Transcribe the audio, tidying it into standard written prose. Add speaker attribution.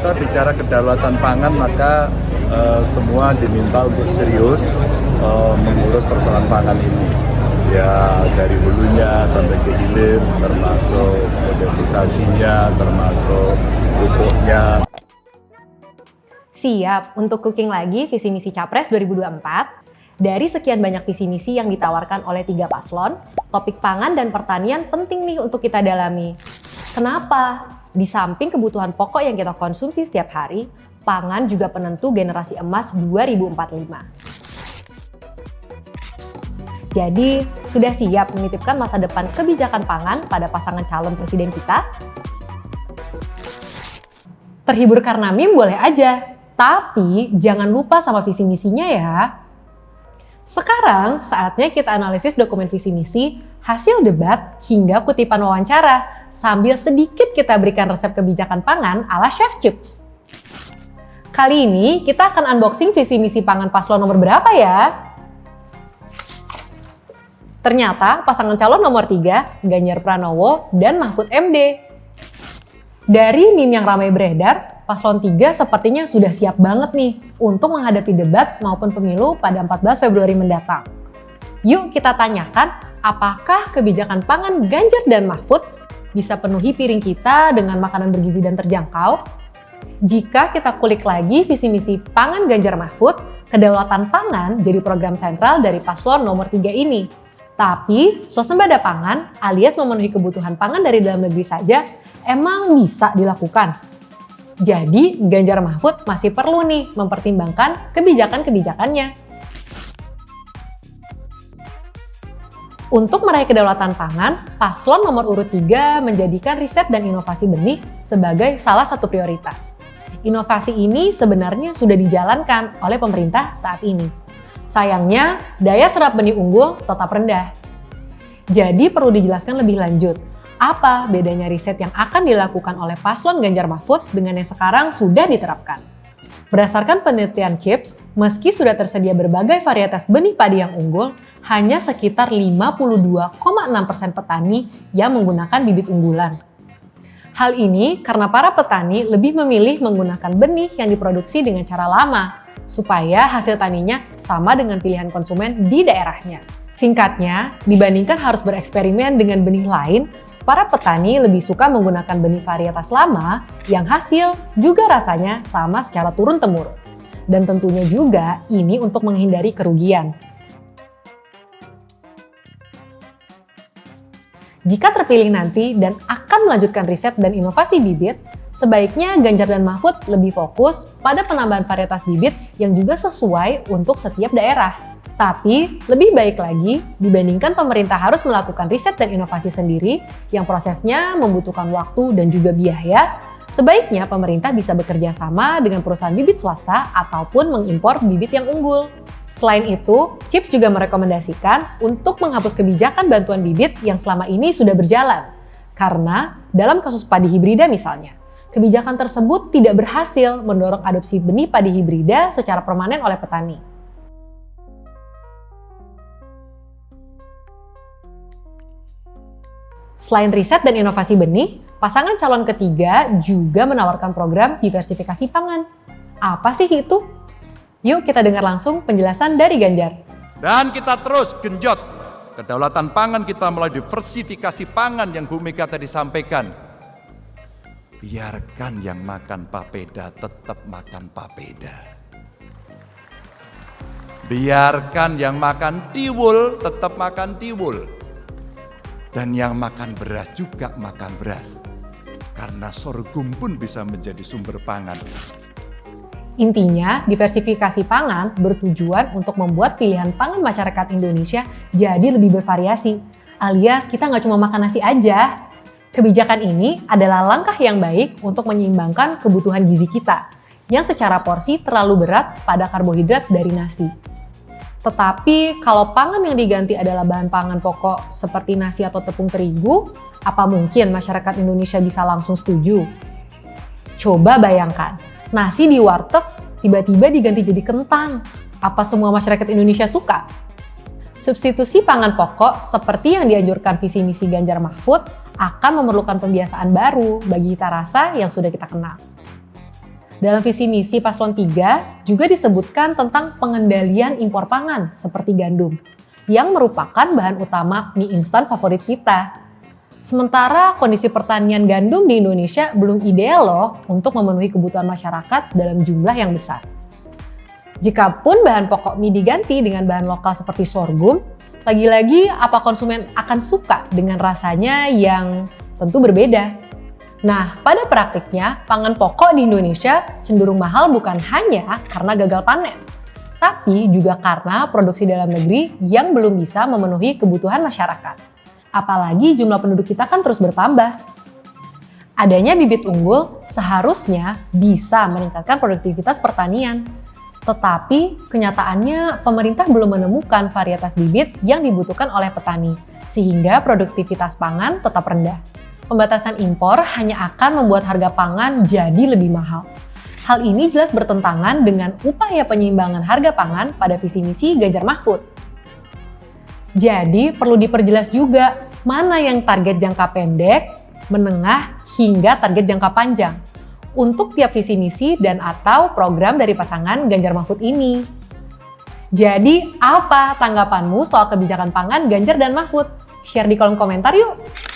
Speaker 1: kita bicara kedaulatan pangan, maka semua diminta untuk serius mengurus persoalan pangan ini. Ya dari hulunya sampai ke hilir, termasuk modernisasinya, termasuk pupuknya.
Speaker 2: Siap untuk cooking lagi visi misi Capres 2024? Dari sekian banyak visi misi yang ditawarkan oleh 3 paslon, topik pangan dan pertanian penting nih untuk kita dalami. Kenapa? Di samping kebutuhan pokok yang kita konsumsi setiap hari, pangan juga penentu generasi emas 2045. Jadi, sudah siap menitipkan masa depan kebijakan pangan pada pasangan calon presiden kita? Terhibur karena meme boleh aja, tapi jangan lupa sama visi misinya ya. Sekarang saatnya kita analisis dokumen visi misi, hasil debat, hingga kutipan wawancara, sambil sedikit kita berikan resep kebijakan pangan ala Chef Chips. Kali ini kita akan unboxing visi misi pangan paslon nomor berapa ya? Ternyata pasangan calon nomor 3, Ganjar Pranowo dan Mahfud MD. Dari meme yang ramai beredar, paslon 3 sepertinya sudah siap banget nih untuk menghadapi debat maupun pemilu pada 14 Februari mendatang. Yuk kita tanyakan, apakah kebijakan pangan Ganjar dan Mahfud bisa penuhi piring kita dengan makanan bergizi dan terjangkau? Jika kita kulik lagi visi misi pangan Ganjar Mahfud, kedaulatan pangan jadi program sentral dari paslon nomor 3 ini. Tapi, swasembada pangan alias memenuhi kebutuhan pangan dari dalam negeri saja emang bisa dilakukan. Jadi, Ganjar Mahfud masih perlu nih mempertimbangkan kebijakan-kebijakannya. Untuk meraih kedaulatan pangan, paslon nomor urut 3 menjadikan riset dan inovasi benih sebagai salah satu prioritas. Inovasi ini sebenarnya sudah dijalankan oleh pemerintah saat ini. Sayangnya, daya serap benih unggul tetap rendah. Jadi perlu dijelaskan lebih lanjut, apa bedanya riset yang akan dilakukan oleh paslon Ganjar Mahfud dengan yang sekarang sudah diterapkan. Berdasarkan penelitian CHIPS, meski sudah tersedia berbagai varietas benih padi yang unggul, hanya sekitar 52,6% petani yang menggunakan bibit unggulan. Hal ini karena para petani lebih memilih menggunakan benih yang diproduksi dengan cara lama, supaya hasil taninya sama dengan pilihan konsumen di daerahnya. Singkatnya, dibandingkan harus bereksperimen dengan benih lain, para petani lebih suka menggunakan benih varietas lama yang hasil juga rasanya sama secara turun-temurun. Dan tentunya juga ini untuk menghindari kerugian. Jika terpilih nanti dan akan melanjutkan riset dan inovasi bibit, sebaiknya Ganjar dan Mahfud lebih fokus pada penambahan varietas bibit yang juga sesuai untuk setiap daerah. Tapi, lebih baik lagi dibandingkan pemerintah harus melakukan riset dan inovasi sendiri yang prosesnya membutuhkan waktu dan juga biaya, sebaiknya pemerintah bisa bekerja sama dengan perusahaan bibit swasta ataupun mengimpor bibit yang unggul. Selain itu, CHIPS juga merekomendasikan untuk menghapus kebijakan bantuan bibit yang selama ini sudah berjalan. Karena dalam kasus padi hibrida misalnya, kebijakan tersebut tidak berhasil mendorong adopsi benih padi hibrida secara permanen oleh petani. Selain riset dan inovasi benih, pasangan calon ketiga juga menawarkan program diversifikasi pangan. Apa sih itu? Yuk kita dengar langsung penjelasan dari Ganjar.
Speaker 3: Dan kita terus genjot kedaulatan pangan kita melalui diversifikasi pangan yang Bu Mega tadi sampaikan. Biarkan yang makan papeda tetap makan papeda. Biarkan yang makan tiwul tetap makan tiwul. Dan yang makan beras juga makan beras. Karena sorghum pun bisa menjadi sumber pangan.
Speaker 2: Intinya, diversifikasi pangan bertujuan untuk membuat pilihan pangan masyarakat Indonesia jadi lebih bervariasi. Alias kita nggak cuma makan nasi aja. Kebijakan ini adalah langkah yang baik untuk menyeimbangkan kebutuhan gizi kita, yang secara porsi terlalu berat pada karbohidrat dari nasi. Tetapi kalau pangan yang diganti adalah bahan pangan pokok seperti nasi atau tepung terigu, apa mungkin masyarakat Indonesia bisa langsung setuju? Coba bayangkan, nasi di warteg tiba-tiba diganti jadi kentang. Apa semua masyarakat Indonesia suka? Substitusi pangan pokok seperti yang dianjurkan visi misi Ganjar Mahfud akan memerlukan pembiasaan baru bagi cita rasa yang sudah kita kenal. Dalam visi misi Paslon 3 juga disebutkan tentang pengendalian impor pangan seperti gandum, yang merupakan bahan utama mie instan favorit kita. Sementara kondisi pertanian gandum di Indonesia belum ideal loh untuk memenuhi kebutuhan masyarakat dalam jumlah yang besar. Jikapun bahan pokok mie diganti dengan bahan lokal seperti sorghum, lagi-lagi apa konsumen akan suka dengan rasanya yang tentu berbeda. Nah, pada praktiknya, pangan pokok di Indonesia cenderung mahal bukan hanya karena gagal panen, tapi juga karena produksi dalam negeri yang belum bisa memenuhi kebutuhan masyarakat. Apalagi jumlah penduduk kita kan terus bertambah. Adanya bibit unggul seharusnya bisa meningkatkan produktivitas pertanian. Tetapi kenyataannya pemerintah belum menemukan varietas bibit yang dibutuhkan oleh petani, sehingga produktivitas pangan tetap rendah. Pembatasan impor hanya akan membuat harga pangan jadi lebih mahal. Hal ini jelas bertentangan dengan upaya penyeimbangan harga pangan pada visi misi Ganjar Mahfud. Jadi perlu diperjelas juga mana yang target jangka pendek, menengah, hingga target jangka panjang untuk tiap visi misi dan atau program dari pasangan Ganjar Mahfud ini. Jadi apa tanggapanmu soal kebijakan pangan Ganjar dan Mahfud? Share di kolom komentar yuk!